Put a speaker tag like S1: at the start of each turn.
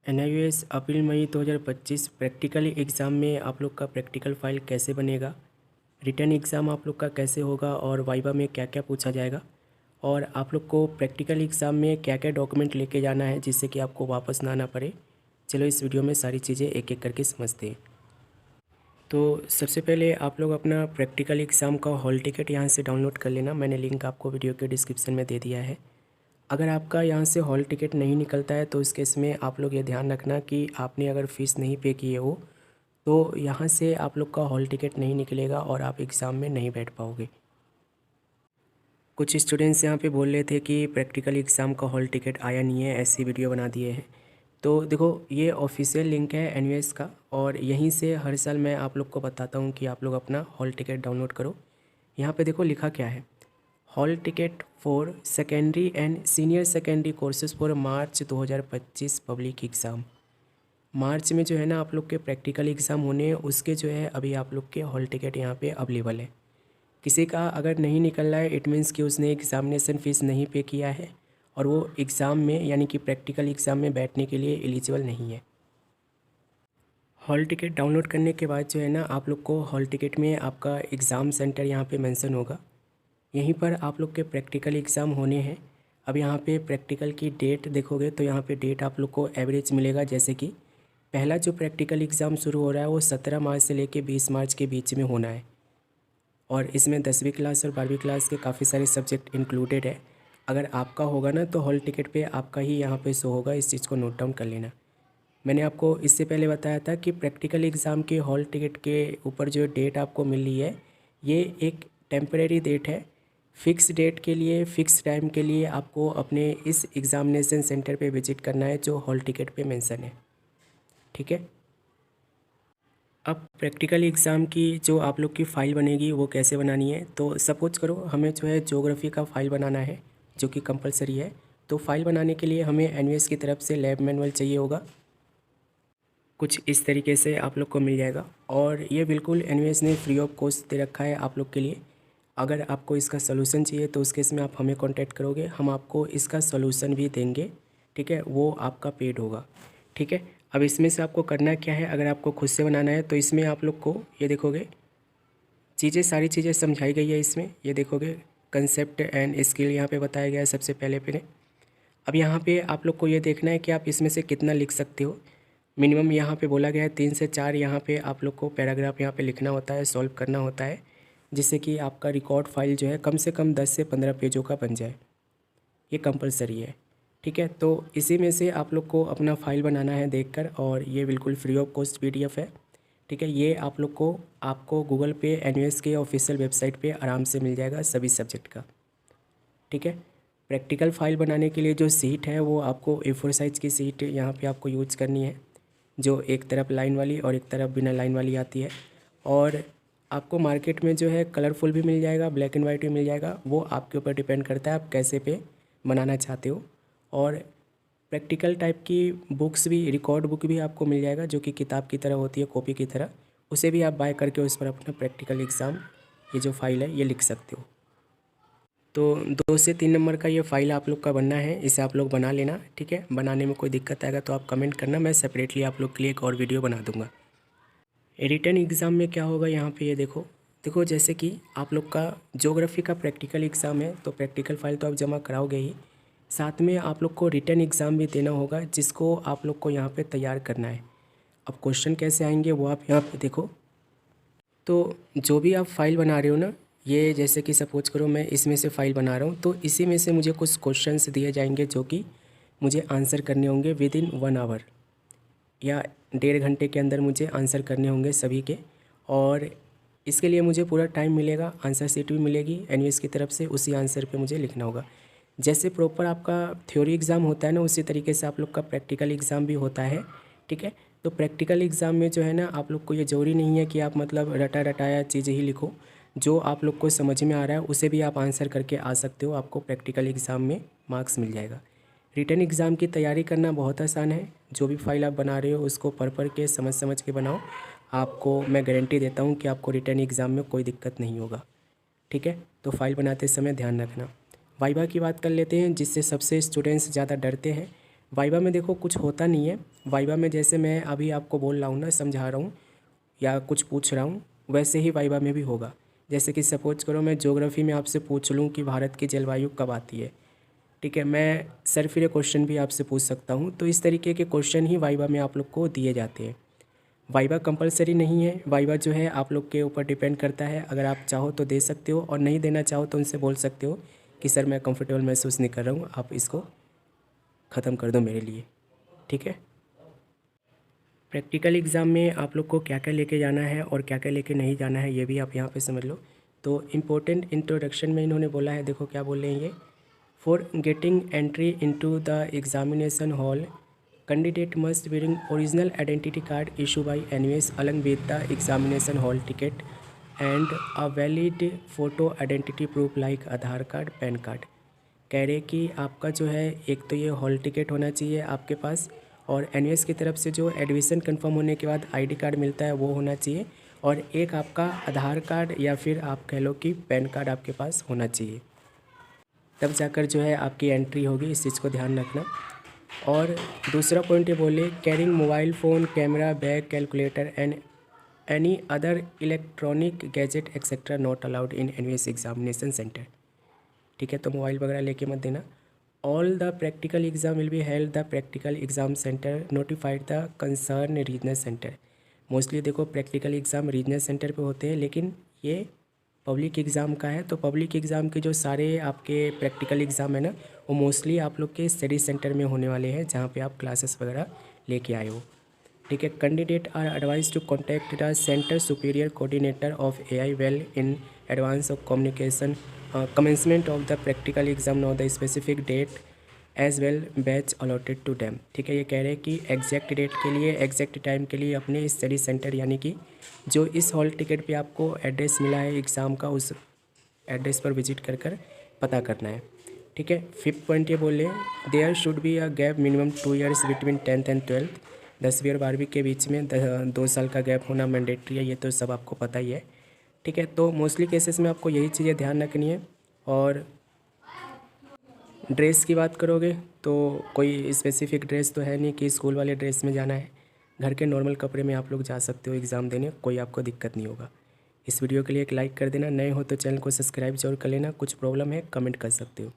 S1: NIOS अप्रैल मई 2025 practical exam में आप लोग का प्रैक्टिकल फ़ाइल कैसे बनेगा, रिटन एग्ज़ाम आप लोग का कैसे होगा और वाइवा में क्या क्या पूछा जाएगा और आप लोग को प्रैक्टिकल एग्ज़ाम में क्या क्या डॉक्यूमेंट लेके जाना है जिससे कि आपको वापस ना आना पड़े। चलो इस वीडियो में सारी चीज़ें एक एक करके समझते हैं। तो सबसे पहले आप लोग अपना प्रैक्टिकल एग्ज़ाम का हॉल टिकट यहाँ से डाउनलोड कर लेना। मैंने लिंक आपको वीडियो के डिस्क्रिप्शन में दे दिया है। अगर आपका यहाँ से हॉल टिकट नहीं निकलता है तो इस केस में आप लोग ये ध्यान रखना कि आपने अगर फ़ीस नहीं पे किए हो तो यहाँ से आप लोग का हॉल टिकट नहीं निकलेगा और आप एग्ज़ाम में नहीं बैठ पाओगे। कुछ स्टूडेंट्स यहाँ पे बोल रहे थे कि प्रैक्टिकल एग्ज़ाम का हॉल टिकट आया नहीं है, ऐसी वीडियो बना दिए हैं। तो देखो ये ऑफिशियल लिंक है NUS का और यहीं से हर साल मैं आप लोग को बताता हूँ कि आप लोग अपना हॉल टिकट डाउनलोड करो। यहाँ पे देखो लिखा क्या है, hall ticket for secondary and senior secondary courses for March 2025 public exam. मार्च में जो है ना आप लोग के प्रैक्टिकल एग्ज़ाम होने हैं, उसके जो है अभी आप लोग के हॉल टिकट यहाँ पे अवेलेबल है। किसी का अगर नहीं निकल रहा है इट मीन्स कि उसने एग्ज़ामिनेशन फ़ीस नहीं पे किया है और वो एग्ज़ाम में यानी कि प्रैक्टिकल एग्ज़ाम में बैठने के लिए एलिजिबल नहीं है। हॉल टिकट डाउनलोड करने के बाद जो है ना आप लोग को हॉल टिकट में आपका एग्ज़ाम सेंटर यहाँ पे मेंशन होगा, यहीं पर आप लोग के प्रैक्टिकल एग्ज़ाम होने हैं। अब यहाँ पे प्रैक्टिकल की डेट देखोगे तो यहाँ पे डेट आप लोग को एवरेज मिलेगा। जैसे कि पहला जो प्रैक्टिकल एग्ज़ाम शुरू हो रहा है वो 17 मार्च से लेके 20 मार्च के बीच में होना है और इसमें 10वीं क्लास और 12वीं क्लास के काफ़ी सारे सब्जेक्ट इंक्लूडेड है। अगर आपका होगा ना तो हॉल टिकट पे आपका ही यहाँ पे शो होगा, इस चीज़ को नोट डाउन कर लेना। मैंने आपको इससे पहले बताया था कि प्रैक्टिकल एग्ज़ाम के हॉल टिकट के ऊपर जो डेट आपको मिल रही है ये एक टेम्परेरी डेट है। फ़िक्स डेट के लिए फ़िक्स टाइम के लिए आपको अपने इस एग्ज़ामिनेशन सेंटर पे विज़िट करना है जो हॉल टिकट पे मेंशन है, ठीक है। अब प्रैक्टिकल एग्ज़ाम की जो आप लोग की फ़ाइल बनेगी वो कैसे बनानी है, तो सपोज करो हमें जो है ज्योग्राफी का फ़ाइल बनाना है जो कि कंपलसरी है। तो फाइल बनाने के लिए हमें NUS की तरफ से लैब मैनुअल चाहिए होगा, कुछ इस तरीके से आप लोग को मिल जाएगा और ये बिल्कुल NUS ने फ्री ऑफ कॉस्ट दे रखा है आप लोग के लिए। अगर आपको इसका सलूशन चाहिए तो उस केस में आप हमें कांटेक्ट करोगे, हम आपको इसका सलूशन भी देंगे, ठीक है, वो आपका पेड होगा, ठीक है। अब इसमें से आपको करना क्या है, अगर आपको खुद से बनाना है तो इसमें आप लोग को ये देखोगे सारी चीज़ें समझाई गई है। इसमें ये देखोगे कंसेप्ट एंड स्किल यहाँ पे बताया गया है सबसे पहले पे। अब यहाँ पे आप लोग को ये देखना है कि आप इसमें से कितना लिख सकते हो। मिनिमम यहाँ पे बोला गया है 3 से 4 यहाँ पे आप लोग को पैराग्राफ यहाँ पे लिखना होता है, सॉल्व करना होता है, जिससे कि आपका रिकॉर्ड फाइल जो है कम से कम 10 से 15 पेजों का बन जाए। ये कंपलसरी है, ठीक है। तो इसी में से आप लोग को अपना फ़ाइल बनाना है देखकर और ये बिल्कुल फ्री ऑफ कॉस्ट PDF है, ठीक है। ये आप लोग को आपको गूगल पे NUS के ऑफिशियल वेबसाइट पे आराम से मिल जाएगा सभी सब्जेक्ट का, ठीक है। प्रैक्टिकल फ़ाइल बनाने के लिए जो सीट है वो आपको A4 साइज़ की सीट यहाँ पे आपको यूज़ करनी है, जो एक तरफ लाइन वाली और एक तरफ बिना लाइन वाली आती है। और आपको मार्केट में जो है कलरफुल भी मिल जाएगा, ब्लैक एंड वाइट भी मिल जाएगा, वो आपके ऊपर डिपेंड करता है आप कैसे पे बनाना चाहते हो। और प्रैक्टिकल टाइप की बुक्स भी, रिकॉर्ड बुक भी आपको मिल जाएगा जो कि किताब की तरह होती है, कॉपी की तरह, उसे भी आप बाय करके उस पर अपना प्रैक्टिकल एग्ज़ाम ये जो फाइल है ये लिख सकते हो। तो 2 से 3 नंबर का ये फ़ाइल आप लोग का बनना है, इसे आप लोग बना लेना, ठीक है। बनाने में कोई दिक्कत आएगा तो आप कमेंट करना, मैं सेपरेटली आप लोग के लिए एक और वीडियो बना दूँगा। रिटन एग्ज़ाम में क्या होगा यहाँ पे ये देखो जैसे कि आप लोग का ज्योग्राफी का प्रैक्टिकल एग्ज़ाम है तो प्रैक्टिकल फ़ाइल तो आप जमा कराओगे ही, साथ में आप लोग को रिटन एग्ज़ाम भी देना होगा जिसको आप लोग को यहाँ पे तैयार करना है। अब क्वेश्चन कैसे आएंगे वो आप यहाँ पे देखो। तो जो भी आप फाइल बना रहे हो ना, ये जैसे कि सपोज करो मैं इसमें से फ़ाइल बना रहा हूँ तो इसी में से मुझे कुछ क्वेश्चंस दिए जाएंगे जो कि मुझे आंसर करने होंगे विदिन 1 आवर या 1.5 घंटे के अंदर मुझे आंसर करने होंगे सभी के। और इसके लिए मुझे पूरा टाइम मिलेगा, आंसर शीट भी मिलेगी NUS की तरफ से, उसी आंसर पे मुझे लिखना होगा। जैसे प्रॉपर आपका थ्योरी एग्ज़ाम होता है ना उसी तरीके से आप लोग का प्रैक्टिकल एग्ज़ाम भी होता है, ठीक है। तो प्रैक्टिकल एग्ज़ाम में जो है ना आप लोग को ये ज़रूरी नहीं है कि आप मतलब रटा रटाया चीज़ें ही लिखो, जो आप लोग को समझ में आ रहा है उसे भी आप आंसर करके आ सकते हो, आपको प्रैक्टिकल एग्ज़ाम में मार्क्स मिल जाएगा। रिटन एग्ज़ाम की तैयारी करना बहुत आसान है, जो भी फाइल आप बना रहे हो उसको पढ़ के समझ के बनाओ, आपको मैं गारंटी देता हूँ कि आपको रिटन एग्ज़ाम में कोई दिक्कत नहीं होगा, ठीक है। तो फाइल बनाते समय ध्यान रखना। वाइवा की बात कर लेते हैं जिससे सबसे स्टूडेंट्स ज़्यादा डरते हैं। वाइवा में देखो कुछ होता नहीं है। वाइवा में जैसे मैं अभी आपको बोल रहा हूँ ना, समझा रहा हूँ या कुछ पूछ रहा हूँ, वैसे ही वाइवा में भी होगा। जैसे कि सपोज करो मैं ज्योग्राफी में आपसे पूछ लूँ कि भारत की जलवायु कब आती है, ठीक है, मैं सरफिरे क्वेश्चन भी आपसे पूछ सकता हूँ। तो इस तरीके के क्वेश्चन ही वाइवा में आप लोग को दिए जाते हैं। वाइवा कंपलसरी नहीं है, वाइवा जो है आप लोग के ऊपर डिपेंड करता है। अगर आप चाहो तो दे सकते हो और नहीं देना चाहो तो उनसे बोल सकते हो कि सर मैं कंफर्टेबल महसूस नहीं कर रहा हूँ, आप इसको ख़त्म कर दो मेरे लिए, ठीक है। प्रैक्टिकल एग्ज़ाम में आप लोग को क्या क्या लेके जाना है और क्या क्या लेके नहीं जाना है ये भी आप यहाँ पे समझ लो। तो इम्पोर्टेंट इंट्रोडक्शन में इन्होंने बोला है, देखो क्या बोल रहे हैं ये, for getting entry into the examination hall candidate must wearing original identity card issue bye NUS along with the examination hall ticket and a valid photo identity proof like Aadhaar card, pan card. कह रहे कि आपका जो है एक तो ये hall ticket होना चाहिए आपके पास, और एनयूएस की तरफ से जो एडमिशन कंफर्म होने के बाद आईडी कार्ड मिलता है वो होना चाहिए, और एक आपका आधार कार्ड या फिर आप कह लो कि पैन कार्ड आपके पास होना चाहिए। तब जाकर जो है आपकी एंट्री होगी, इस चीज़ को ध्यान रखना। और दूसरा पॉइंट ये बोले, carrying mobile phone, camera, bag, calculator and any other electronic gadget etcetera not allowed in NUS examination centre, ठीक है। तो मोबाइल वगैरह लेके मत देना। All the practical exam will be held the practical exam centre notified the concern regional centre. Mostly देखो practical exam regional centre पे होते हैं, लेकिन ये पब्लिक एग्ज़ाम का है। तो पब्लिक एग्ज़ाम के जो सारे आपके प्रैक्टिकल एग्ज़ाम है ना, वो मोस्टली आप लोग के स्टडी सेंटर में होने वाले हैं, जहाँ पे आप क्लासेस वगैरह लेके आए हो, ठीक है। Candidate are advise to contact the centre superior coordinator of AI well in advance of communication commencement of the practical exam now the specific date as well batch allotted to them, ठीक है। ये कह रहे हैं कि exact date के लिए, exact time के लिए अपने स्टडी सेंटर यानी कि जो इस हॉल टिकट पे आपको एड्रेस मिला है एग्ज़ाम का, उस एड्रेस पर विजिट कर कर पता करना है, ठीक है। फिफ्थ पॉइंट ये बोले, there should be a gap minimum 2 years between 10th and 12th। 10वीं और 12वीं के बीच में 2 साल का गैप होना मैंडेटरी है, ये तो सब आपको पता ही है, ठीक है। तो मोस्टली केसेस में आपको यही चीज़ें ध्यान रखनी है। और ड्रेस की बात करोगे तो कोई स्पेसिफिक ड्रेस तो है नहीं कि स्कूल वाले ड्रेस में जाना है। घर के नॉर्मल कपड़े में आप लोग जा सकते हो एग्ज़ाम देने, कोई आपको दिक्कत नहीं होगा। इस वीडियो के लिए एक लाइक कर देना, नए हो तो चैनल को सब्सक्राइब जरूर कर लेना। कुछ प्रॉब्लम है कमेंट कर सकते हो।